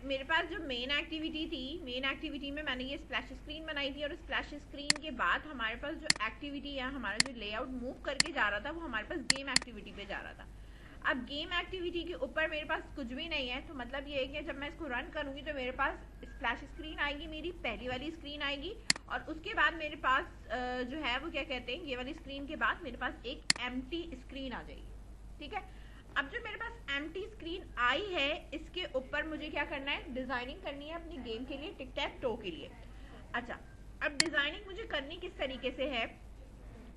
मेरे पास जो main activity थी, मेन एक्टिविटी में मैंने ये स्प्लैश स्क्रीन बनाई थी, और स्प्लैश स्क्रीन के बाद हमारे पास जो एक्टिविटी है, हमारा जो लेआउट मूव करके जा रहा था, वो हमारे पास गेम एक्टिविटी पे जा रहा था। अब गेम एक्टिविटी के ऊपर मेरे पास कुछ भी नहीं है, तो मतलब ये है कि जब मैं इसको रन करूंगी तो मेरे पास स्प्लैश स्क्रीन आएगी, मेरी पहली वाली स्क्रीन आएगी, और उसके बाद मेरे पास जो है वो क्या कहते हैं, ये वाली स्क्रीन के बाद मेरे पास एक एम्प्टी स्क्रीन आ जाएगी। ठीक है, अब जो मेरे पास एम्प्टी स्क्रीन आई है, इसके ऊपर मुझे क्या करना है, डिजाइनिंग करनी है अपनी गेम के लिए, टिक टैक टो के लिए। अच्छा, अब डिजाइनिंग मुझे करनी किस तरीके से है,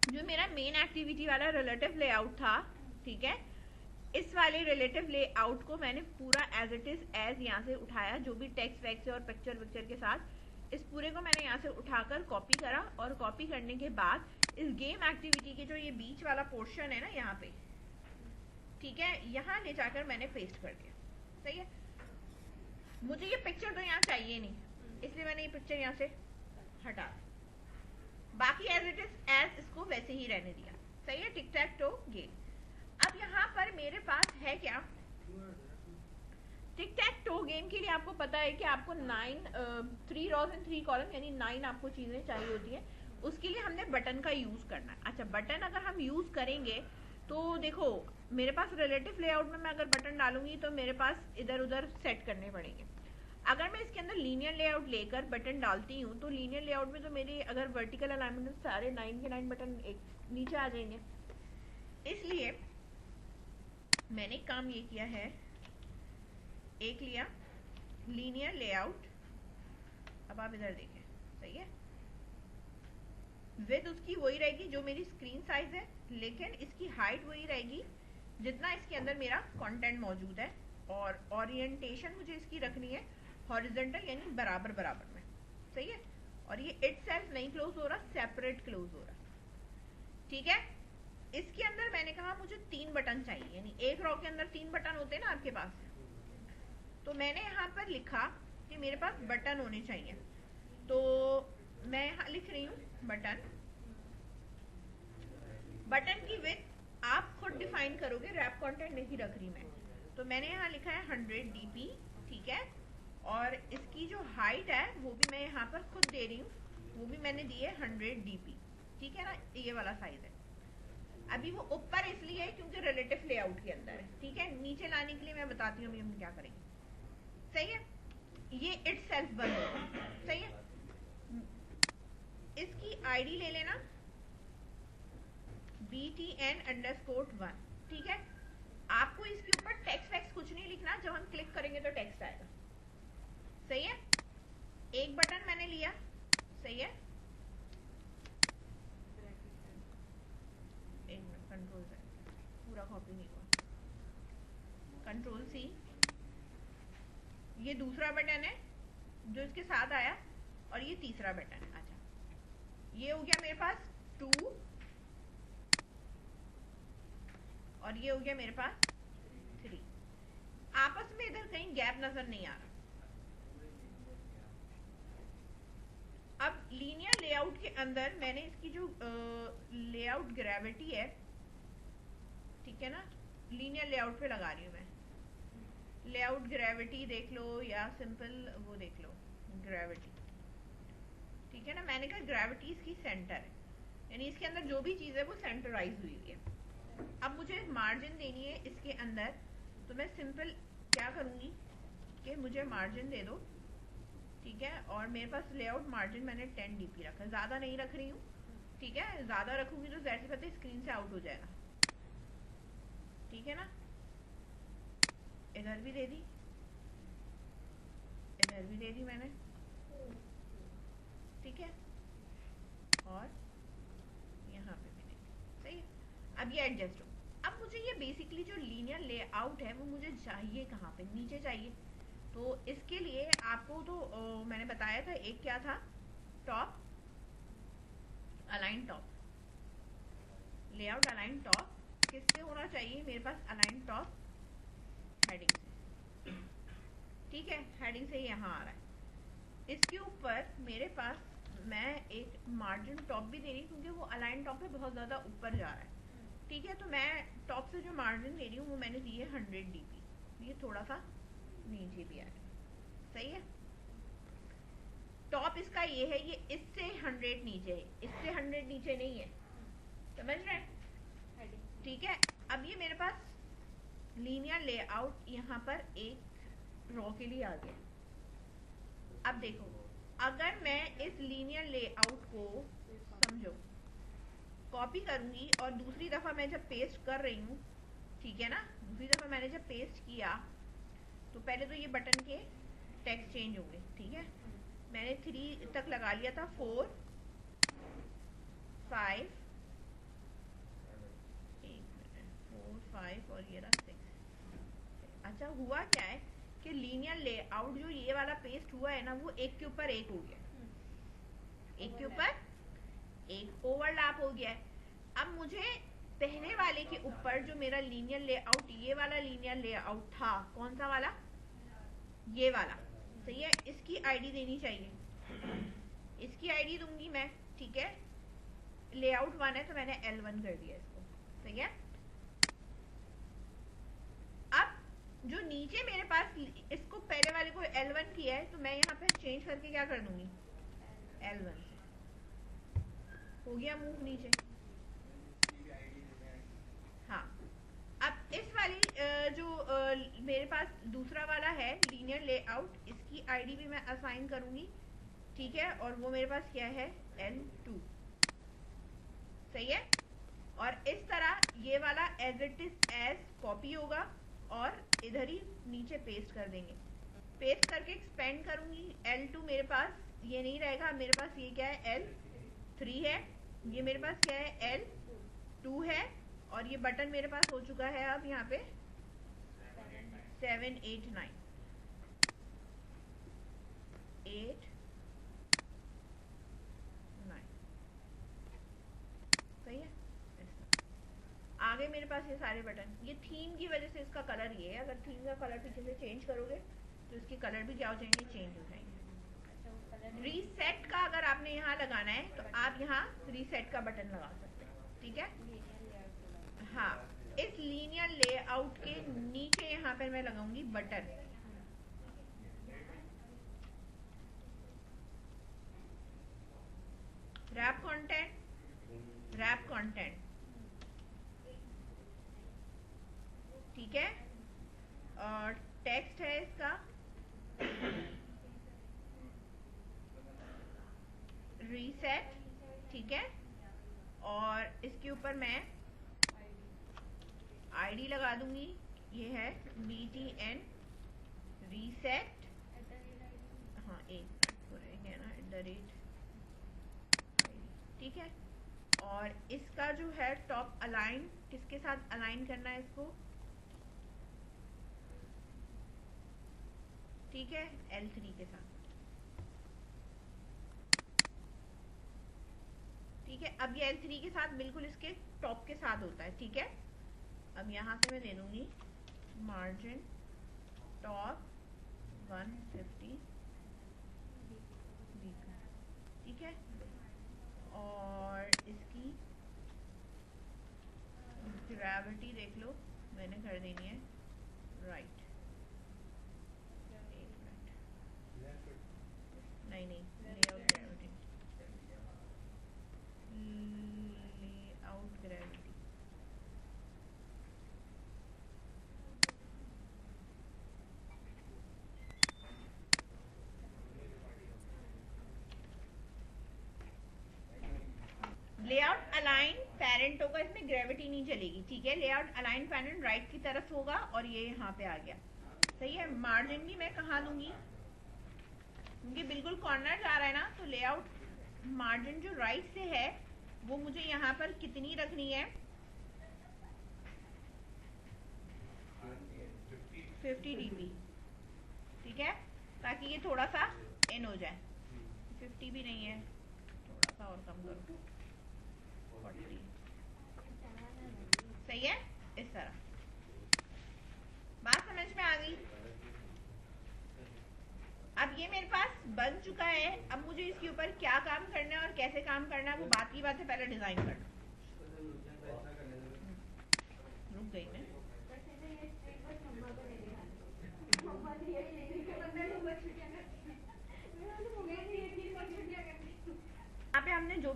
जो मेरा मेन एक्टिविटी वाला रिलेटिव लेआउट था, ठीक है, इस वाले रिलेटिव लेआउट को मैंने पूरा एज इट इज एज यहाँ से उठाया, जो भी टेक्स्ट वैक्स और पिक्चर विक्चर के साथ, इस पूरे को मैंने यहाँ से उठाकर कॉपी करा, और कॉपी करने के बाद इस गेम एक्टिविटी के जो ये बीच वाला पोर्शन है ना यहाँ पे, ठीक है, यहाँ ले जाकर मैंने पेस्ट कर दिया। सही है, मुझे ये पिक्चर तो यहाँ चाहिए नहीं, इसलिए मैंने ये पिक्चर यहाँ से हटा, बाकी एज इट इज एज इसको वैसे ही रहने दिया। सही है, टिक टैक टो गेम। अब यहाँ पर मेरे पास है क्या, टिक टैक टो गेम के लिए आपको पता है कि आपको 3 रॉज एंड 3 कॉलम, यानी 9 आपको चीजें चाहिए होती है। उसके लिए हमने बटन का यूज करना है। अच्छा, बटन अगर हम यूज करेंगे तो देखो, मेरे पास रिलेटिव लेआउट में मैं अगर बटन डालूंगी तो मेरे पास इधर उधर सेट करने पड़ेंगे। अगर मैं इसके अंदर लीनियर लेआउट लेकर बटन डालती हूँ तो लीनियर लेआउट में तो मेरी अगर वर्टिकल अलाइनमेंट में सारे 9 के 9 बटन एक नीचे आ जाएंगे। इसलिए मैंने काम ये किया है, एक लिया लीनियर लेआउट, अब आप इधर देखें, सही है, विड्थ उसकी वही रहेगी जो मेरी स्क्रीन साइज है, लेकिन इसकी हाइट वही रहेगी जितना इसके अंदर मेरा कंटेंट मौजूद है, और ओरिएंटेशन मुझे इसकी रखनी है हॉरिजॉन्टल, यानी बराबर बराबर में। सही है, और ये इटसेल्फ नहीं क्लोज हो रहा, सेपरेट क्लोज हो रहा। ठीक है, इसके अंदर मैंने कहा मुझे 3 बटन चाहिए, यानी एक रो के अंदर 3 बटन होते हैं ना आपके पास, तो मैंने यहाँ पर लिखा कि मेरे पास बटन होने चाहिए, तो मैं यहाँ लिख रही हूँ बटन। बटन की विड्थ आप खुद डिफाइन करोगे, रैप कंटेंट नहीं रख रही मैं, तो मैंने यहाँ लिखा है 100 dp। ठीक है, और इसकी जो हाइट है वो भी मैं यहाँ पर खुद दे रही हूँ, वो भी मैंने दी है 100 dp। ठीक है ना, ये वाला साइज है। अभी वो ऊपर इसलिए है क्योंकि रिलेटिव लेआउट के अंदर है। ठीक है, नीचे लाने के लिए मैं बताती हूँ अभी हम क्या करेंगे। सही है, ये इटसेल्फ बंद होगा। सही है, इसकी आईडी ले लेना btn_1। ठीक है, आपको इसके ऊपर टेक्स्ट वैक्स कुछ नहीं लिखना, जब हम क्लिक करेंगे तो टेक्स्ट आएगा। सही है, एक बटन मैंने लिया। सही है, कंट्रोल से पूरा कॉपी नहीं हुआ, कंट्रोल सी, ये दूसरा बटन है जो इसके साथ आया, और ये तीसरा बटन है। अच्छा, ये हो गया मेरे पास 2, और ये हो गया मेरे पास 3। आपस में इधर कहीं गैप नजर नहीं आ रहा। अब लीनियर लेआउट के अंदर मैंने इसकी जो लेआउट ग्रेविटी है, ठीक है ना, लीनियर लेआउट पे लगा रही हूँ मैं। लेआउट ग्रेविटी देख लो, या सिंपल वो देख लो ग्रेविटी। ठीक है ना, मैंने कहा ग्रेविटी इसकी सेंटर है, यानी इसके अंदर जो भी चीज है वो सेंटराइज हुई है। अब मुझे मार्जिन देनी है इसके अंदर, तो मैं सिंपल क्या करूंगी कि मुझे मार्जिन दे दो। ठीक है, और मेरे पास लेआउट मार्जिन मैंने 10 dp रखा है, ज्यादा नहीं रख रही हूँ। ठीक है, ज्यादा रखूंगी तो जैसे पता स्क्रीन से आउट हो जाएगा। ठीक है ना, इधर भी दे दी, इधर भी दे दी मैंने। ठीक है, और यहाँ पे भी दे दी। सही है, अब ये एडजस्ट हो। अब मुझे ये बेसिकली जो लीनियर लेआउट है वो मुझे चाहिए कहाँ पे, नीचे चाहिए। तो इसके लिए आपको तो मैंने बताया था, एक क्या था, top align top, layout align top किससे होना चाहिए, मेरे पास अलाइन टॉप हेडिंग से। ठीक है, हेडिंग से यहाँ आ रहा है। इसके ऊपर मेरे पास मैं एक मार्जिन टॉप भी दे रही हूँ क्योंकि वो अलाइन टॉप पे बहुत ज्यादा ऊपर जा रहा है। ठीक है, तो मैं टॉप से जो मार्जिन दे रही हूँ वो मैंने दी है 100 dp, ये थोड़ा सा नीचे भी आएगा। सही है। टॉप इसका ये है, ये इससे 100 नीचे है, इससे 100 नीचे नहीं है, समझ रहे हैं? ठीक है। अब ये मेरे पास लीनियर लेआउट यहाँ पर एक रो के लिए आ गया। अब देखो, अगर मैं इस लीनियर लेआउट को समझो कॉपी करूंगी और दूसरी दफा मैं जब पेस्ट कर रही हूँ, ठीक है ना, दूसरी दफा मैंने जब पेस्ट किया तो पहले तो ये बटन के टेक्स्ट चेंज होंगे, ठीक है। मैंने 3 तक लगा लिया था, 4 5 4 5 और ये रहा 6। अच्छा, हुआ क्या है कि लीनियर लेआउट जो ये वाला पेस्ट हुआ है ना, वो एक के ऊपर एक हो गया, एक के ऊपर एक ओवरलैप हो गया है। अब मुझे पहले वाले के ऊपर जो मेरा लीनियर लेआउट, ये वाला लीनियर लेआउट था, कौन सा वाला, ये वाला, सही है, इसकी आईडी देनी चाहिए, इसकी आईडी दूंगी मैं, ठीक है। लेआउट 1 है तो मैंने L1 कर दिया इसको, सही है। अब जो नीचे मेरे पास इसको पहले वाले को L1 किया है, तो मैं यहाँ पे चेंज करके क्या कर दूंगी, L1 से हो गया मूव नीचे। हाँ, अब इस वाली जो मेरे पास दूसरा वाला है लीनियर लेआउट, इसकी आईडी भी मैं असाइन करूंगी, ठीक है। और वो मेरे पास क्या है, L2, सही है। और इस तरह ये वाला as it is as copy होगा और इधर ही नीचे पेस्ट कर देंगे। पेस्ट करके एक्सपेंड करूंगी, L2 मेरे पास ये नहीं रहेगा, मेरे पास ये क्या है, L3 है, ये मेरे पास क्या है, L2 है, और ये बटन मेरे पास हो चुका है अब यहाँ पे 7 8 9 8 9, सही है। आगे मेरे पास ये सारे बटन, ये थीम की वजह से इसका कलर ये है, अगर थीम का कलर पीछे से चेंज करोगे तो इसके कलर भी क्या हो जाएंगे, चेंज हो जाएंगे। रीसेट का अगर आपने यहाँ लगाना है तो आप यहाँ रीसेट का बटन लगा सकते हैं, ठीक है। हाँ, इस लीनियर लेआउट के नीचे यहाँ पर मैं लगाऊंगी button, wrap content, wrap content, ठीक है। और टेक्स्ट है इसका रीसेट, ठीक है। और इसके ऊपर मैं आईडी लगा दूंगी, ये है BTN रीसेट, हाँ एक है ना @ ठीक है। और इसका जो है टॉप अलाइन, किसके साथ अलाइन करना है इसको, ठीक है, L3 के साथ, ठीक है। अब ये L3 के साथ बिल्कुल इसके टॉप के साथ होता है, ठीक है। अब यहाँ से मैं दे दूंगी मार्जिन टॉप 150, ठीक है। और इसकी ग्रेविटी देख लो, मैंने कर देनी है राइट, एक मिनट, नहीं layout gravity, layout gravity, layout align parent होगा, इसमें ग्रेविटी नहीं चलेगी, ठीक है। लेआउट अलाइन पेरेंट राइट की तरफ होगा और ये यहाँ पे आ गया, सही है। मार्जिन भी मैं कहाँ दूंगी, क्योंकि बिल्कुल कॉर्नर जा रहा है ना, तो लेआउट मार्जिन जो राइट से है वो मुझे यहाँ पर कितनी रखनी है, 50 dB, ठीक है, ताकि ये थोड़ा सा इन हो जाए। 50 भी नहीं है, थोड़ा सा और कम करो, 40, सही है। इस तरह बात समझ में आ गई। अब ये मेरे पास बन चुका है, अब मुझे इसके ऊपर क्या काम करना है और कैसे काम करना है वो बात की बात है, पहले डिजाइन करना। रुक गई मैं,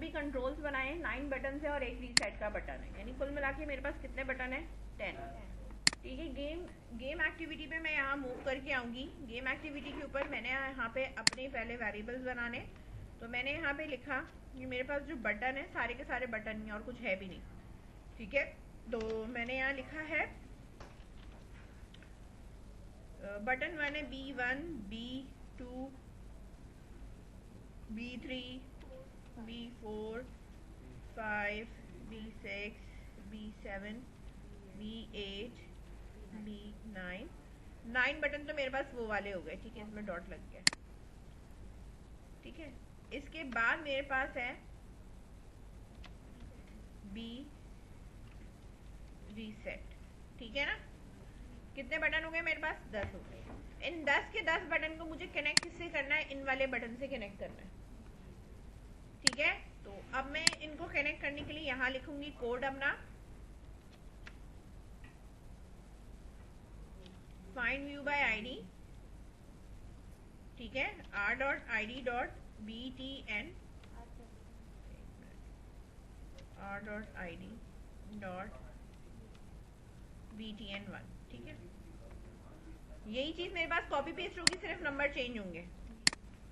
भी कंट्रोल्स बनाए 9 बटन से और एक रीसेट का बटन है, यानी कुल मिला के मेरे पास कितने बटन है? 10। ठीक है, गेम एक्टिविटी पे मैं यहाँ मूव करके आऊँगी। गेम एक्टिविटी के ऊपर मैंने यहाँ पे अपने पहले वेरिएबल्स बनाने, तो मैंने यहाँ पे लिखा कि मेरे पास जो बटन है सारे के सारे बटन ही, और कुछ है भी नहीं। ठीक है, तो मैंने यहाँ लिखा है बटन 1 है B1, B2, B3, B4, 5, B6, B7, B8, B9। 9 button तो मेरे पास वो वाले हो गए। ठीक है, इसमें डॉट लग गया। ठीक है, इसके बाद मेरे पास है B रीसेट। ठीक है ना, कितने बटन हो गए मेरे पास? 10 हो गए। इन 10 के 10 बटन को मुझे कनेक्ट किससे करना है? इन वाले बटन से कनेक्ट करना है। ठीक है, तो अब मैं इनको कनेक्ट करने के लिए यहाँ लिखूंगी कोड अपना, फाइंड व्यू बाय आईडी। ठीक है, r.id.btn, r.id.btn1। ठीक है, यही चीज मेरे पास कॉपी पेस्ट होगी, सिर्फ नंबर चेंज होंगे।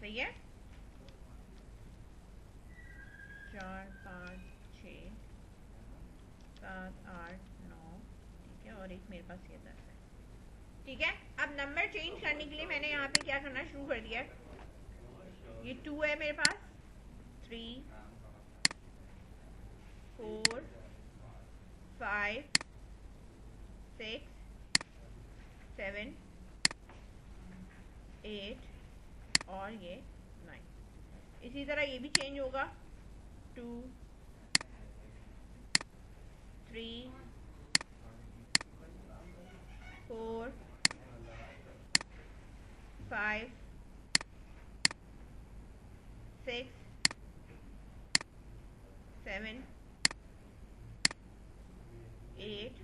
सही है, 4, 5, 6, 7, 8, 9। ठीक है, और एक मेरे पास ये 10 है। ठीक है, अब नंबर चेंज करने के लिए मैंने यहाँ पे क्या करना शुरू कर दिया। ये 2 है मेरे पास, 3, 4, 5, 6, 7, 8 और ये 9। इसी तरह ये भी चेंज होगा, 2, 3, 4, 5, 6, 7, 8,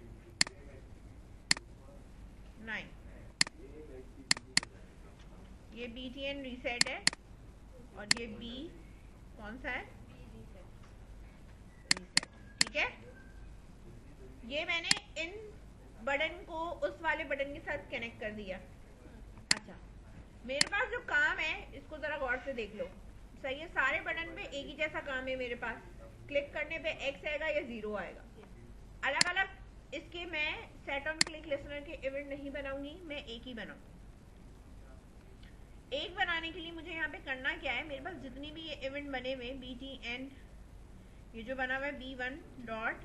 9। ये BTN रीसेट है और ये B कौन सा है? रीसेट। ठीक है, ये मैंने इन बटन को उस वाले बटन के साथ कनेक्ट कर दिया। अच्छा, मेरे पास जो काम है इसको जरा गौर से देख लो। सही है, सारे बटन पे एक ही जैसा काम है मेरे पास। क्लिक करने पे X आएगा या 0 आएगा। अलग अलग इसके मैं सेट ऑन क्लिक लिसनर के इवेंट नहीं बनाऊंगी, मैं एक ही बनाऊंगी। एक बनाने के लिए मुझे यहाँ पे करना क्या है, मेरे पास जितनी भी ये इवेंट बने हुए BTN, ये जो बना हुआ है B1 dot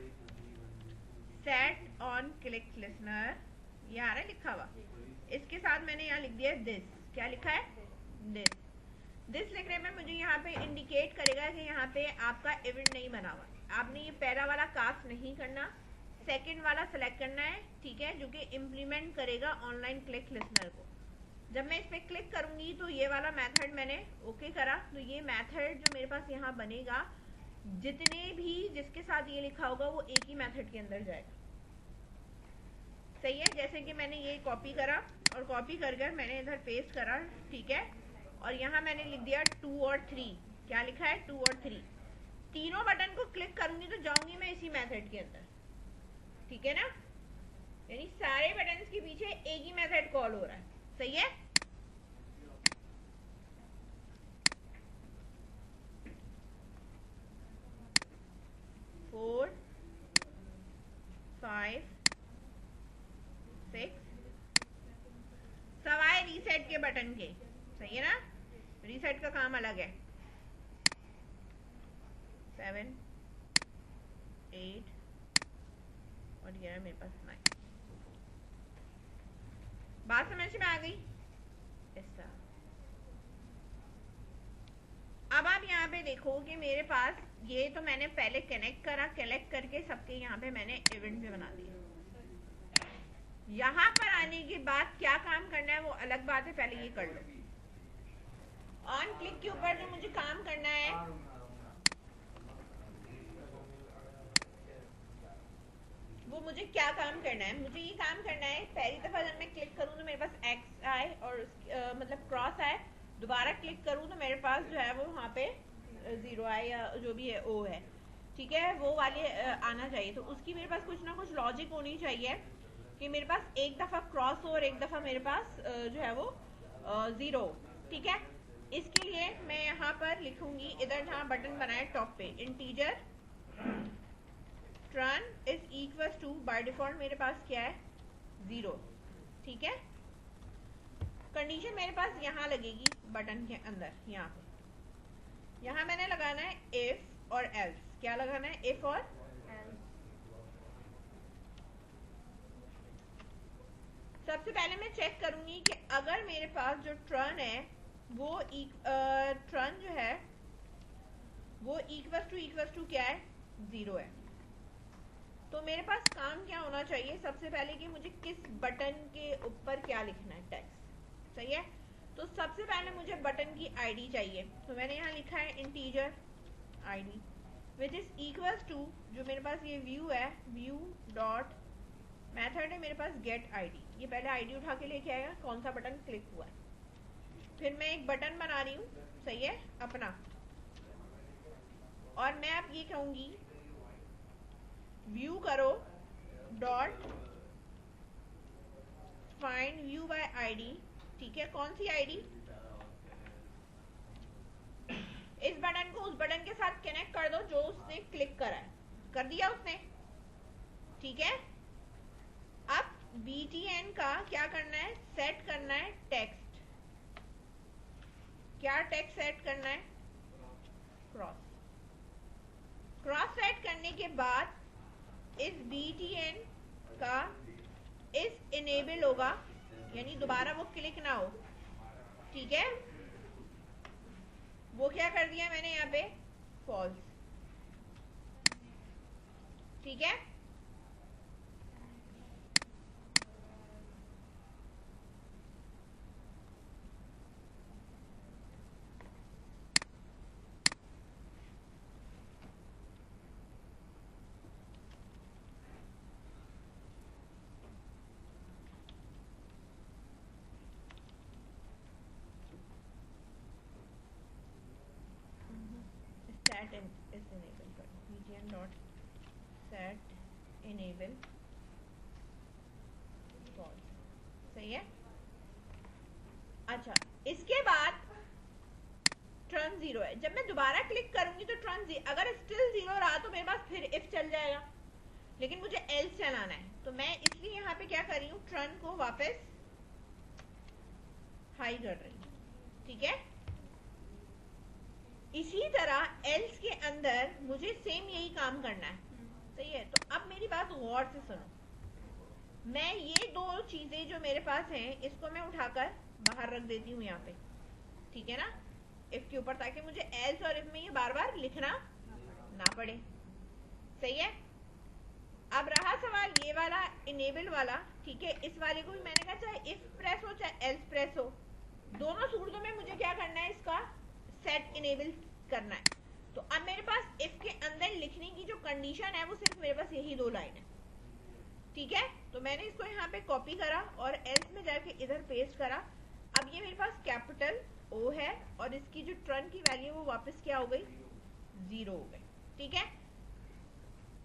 set on click listener, ये आ रहा है लिखा हुआ, इसके साथ मैंने यहाँ लिख दिया दिस। क्या लिखा है? दिस लिखने में मुझे यहाँ पे इंडिकेट करेगा कि यहाँ पे आपका इवेंट नहीं बना हुआ। आपने ये पहला वाला कास्ट नहीं करना, सेकंड वाला सेलेक्ट करना है। ठीक है, जो कि इम्प्लीमेंट करेगा ऑनलाइन क्लिक लिसनर को। जब मैं इस पर क्लिक करूंगी तो ये वाला मेथड मैंने ओके करा, तो ये मेथड जो मेरे पास यहाँ बनेगा, जितने भी जिसके साथ ये लिखा होगा वो एक ही मेथड के अंदर जाएगा। सही है, जैसे कि मैंने ये कॉपी करा और कॉपी कर कर मैंने इधर पेस्ट करा। ठीक है, और यहाँ मैंने लिख दिया 2 और 3। क्या लिखा है? 2 और 3। तीनों बटन को क्लिक करूंगी तो जाऊंगी मैं इसी मेथड के अंदर। ठीक है ना, यानी सारे बटन के पीछे एक ही मेथड कॉल हो रहा है। सही है, फोर, 5, 6 सवाए रीसेट के बटन के। सही है ना, रीसेट का काम अलग है। 7, 8 और ये है मेरे पास 9। बात समझ में आ गई? ऐसा। अब आप यहाँ पे देखो कि मेरे पास ये तो मैंने पहले कनेक्ट करा, कनेक्ट करके सबके यहाँ पे मैंने इवेंट भी बना दिया। यहाँ पर आने के बाद क्या काम करना है वो अलग बात है, पहले ये कर लो। ऑन क्लिक के ऊपर जो मुझे काम करना है, वो मुझे क्या काम करना है? मुझे ये काम करना है, पहली दफा जब मैं क्लिक करूँ तो मेरे पास एक्स आए और मतलब क्रॉस आए, दोबारा क्लिक करूँ तो मेरे पास जो है वो वहाँ पे 0 है या जो भी है O है, ठीक है, वो वाले आना चाहिए। तो उसकी मेरे पास कुछ ना कुछ लॉजिक होनी चाहिए कि मेरे पास एक दफ़ा क्रॉस हो और एक दफ़ा मेरे पास जो है वो 0, ठीक है। इसके लिए मैं यहाँ पर लिखूंगी, इधर जहाँ बटन बनाए टॉप पे, integer turn is equal to, by default मेरे पास क्या है 0, ठीक है। कंडीशन मेरे पास यहाँ लगेगी बटन के अंदर, यहाँ पे, यहाँ मैंने लगाना है इफ और एल्स। क्या लगाना है? इफ और एल्स। सबसे पहले मैं चेक करूंगी कि अगर मेरे पास जो ट्रन है वो ट्रन जो है वो इक्वल टू क्या है 0 है। तो मेरे पास काम क्या होना चाहिए, सबसे पहले कि मुझे किस बटन के ऊपर क्या लिखना है, टेक्स्ट, सही है। तो सबसे पहले मुझे बटन की आईडी चाहिए, तो मैंने यहाँ लिखा है integer ID which is equal to, जो मेरे पास ये व्यू है, व्यू डॉट मेथड है मेरे पास गेट आईडी। ये पहले आईडी उठा के लेके आएगा कौन सा बटन क्लिक हुआ है। फिर मैं एक बटन बना रही हूँ, सही है, अपना, और मैं अब ये कहूंगी व्यू करो dot find view bye ID, ठीक है। कौन सी आईडी? इस बटन को उस बटन के साथ कनेक्ट कर दो जो उसने क्लिक करा है, कर दिया उसने, ठीक है। अब btn का क्या करना है, सेट करना है टेक्स्ट। क्या टेक्स्ट सेट करना है? क्रॉस। क्रॉस सेट करने के बाद इस btn का इस इनेबल होगा, यानी दोबारा वो क्लिक ना हो, ठीक है। वो क्या कर दिया मैंने यहाँ पे, फॉल्स, ठीक है। set is enable कर, btn dot set enable false, सही है। अच्छा, इसके बाद ट्रन 0 है, जब मैं दोबारा क्लिक करूंगी तो ट्रन 0, अगर स्टिल 0 रहा तो मेरे पास फिर इफ चल जाएगा, लेकिन मुझे एल्स चलाना है। तो मैं इसलिए यहाँ पे क्या कर रही हूँ, ट्रन को वापस हाई कर रही हूँ, ठीक है। इसी तरह एल्स के अंदर मुझे सेम यही काम करना है, सही है। तो अब मेरी बात गौर से सुनो, मैं ये दो चीजें जो मेरे पास हैं इसको मैं उठाकर बाहर रख देती हूँ यहाँ पे, ठीक है ना, इफ के ऊपर, ताकि मुझे एल्स और इफ में ये बार बार लिखना ना पड़े, सही है। अब रहा सवाल ये वाला इनेबल वाला, ठीक है। इस वाले को भी मैंने कहा चाहे इफ प्रेस हो चाहे एल्स प्रेस हो, दोनों सूरतों में मुझे क्या करना है, इसका सेट इनेबल करना है। तो अब मेरे पास इफ के अंदर लिखने की जो कंडीशन है वो सिर्फ मेरे पास यही 2 लाइन है, ठीक है। तो मैंने इसको यहाँ पे कॉपी करा और एल्स में जाके इधर पेस्ट करा। अब ये मेरे पास कैपिटल O है और इसकी जो ट्रन की वैल्यू वो वापस क्या हो गई, 0 हो गई, ठीक है।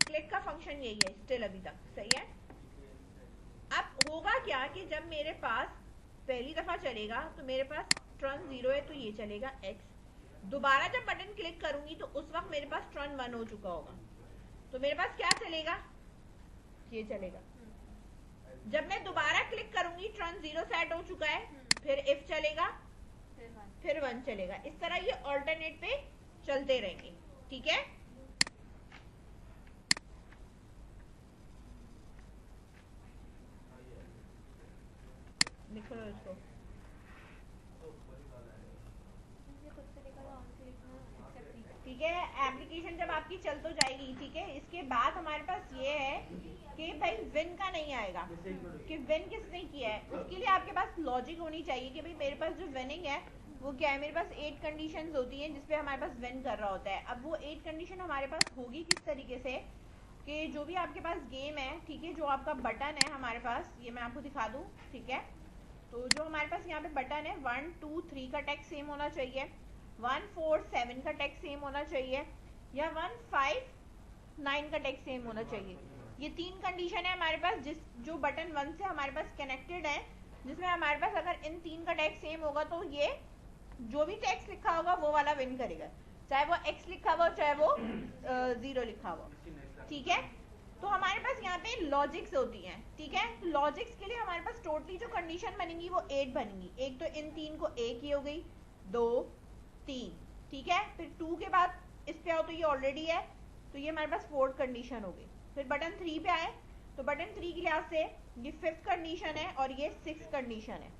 क्लिक का फंक्शन यही है स्टिल अभी तक, सही है। अब होगा क्या कि जब मेरे पास पहली दफा चलेगा तो मेरे पास ट्रन 0 है तो ये चलेगा x, दोबारा जब बटन क्लिक करूंगी तो उस वक्त मेरे पास ट्रन 1 हो चुका होगा, तो मेरे पास क्या चलेगा, ये चलेगा। जब मैं दोबारा क्लिक करूंगी ट्रन 0 सेट हो चुका है, फिर इफ चलेगा, फिर 1 चलेगा। इस तरह ये ऑल्टरनेट पे चलते रहेंगे, ठीक है। लिखो इसको, ठीक है। एप्लीकेशन जब आपकी चल तो जाएगी, ठीक है। इसके बाद हमारे पास ये है कि भाई विन का नहीं आएगा कि विन किसने किया है, उसके लिए आपके पास लॉजिक होनी चाहिए कि भाई मेरे पास जो विनिंग है वो क्या है। मेरे पास 8 कंडीशंस होती हैं जिसपे हमारे पास विन कर रहा होता है। अब वो 8 कंडीशन हमारे पास होगी किस तरीके से कि जो भी आपके पास गेम है, ठीक है, जो आपका बटन है हमारे पास, ये मैं आपको दिखा दूं, ठीक है। तो जो हमारे पास यहाँ पे बटन है 1 2 3 का टेक्स्ट सेम होना चाहिए। 147 का टेक्स्ट सेम होना चाहिए या 159 का टेक्स्ट सेम होना चाहिए। ये 3 कंडीशन है हमारे पास जो बटन 1 से हमारे पास कनेक्टेड है, जिसमें हमारे पास अगर इन 3 का टेक्स्ट सेम होगा तो ये जो भी टेक्स्ट लिखा होगा वो वाला विन करेगा, चाहे वो x लिखा हुआ चाहे वो 0 लिखा हुआ। ठीक है, तो हमारे पास यहाँ पे लॉजिक्स होती हैं। ठीक है, लॉजिक्स के लिए हमारे पास टोटली जो कंडीशन बनेगी वो 8 बनेगी। एक तो इन 3 को एक ही हो गई, 2 3। ठीक है, फिर 2 के बाद इस पे आओ तो ये ऑलरेडी है, तो ये हमारे पास 4th कंडीशन हो गई। फिर बटन 3 पे आए तो बटन 3 के लिहाज से ये 5th कंडीशन है और ये 6th कंडीशन है।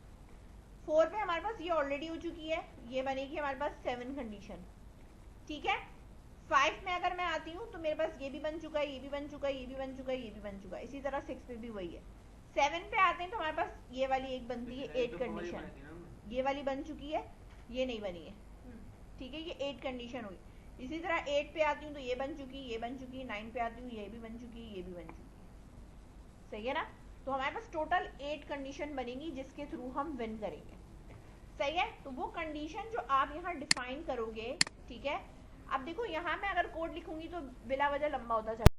4 पे हमारे पास ये ऑलरेडी हो चुकी है, ये बनेगी हमारे पास 7 कंडीशन। ठीक है, 5 में अगर मैं आती हूँ तो मेरे पास ये भी बन चुका है, ये भी बन चुका है, ये भी बन चुका है, ये भी बन चुका है। इसी तरह 6 पे भी वही है। 7 पे आते हैं तो हमारे पास ये वाली एक बनती है 8 कंडीशन, ये वाली बन चुकी है, ये नहीं बनी है। ठीक है, ये 8 कंडीशन हुई। इसी तरह 8 पे आती हूँ तो ये बन चुकी, ये बन चुकी, 9 पे आती हूँ ये भी बन चुकी, ये भी बन चुकी। सही है ना, तो हमारे पास टोटल 8 कंडीशन बनेंगी जिसके थ्रू हम विन करेंगे। सही है, तो वो कंडीशन जो आप यहाँ डिफाइन करोगे। ठीक है, अब देखो यहाँ मैं अगर कोड लिखूंगी तो बिला वजह लंबा होता चला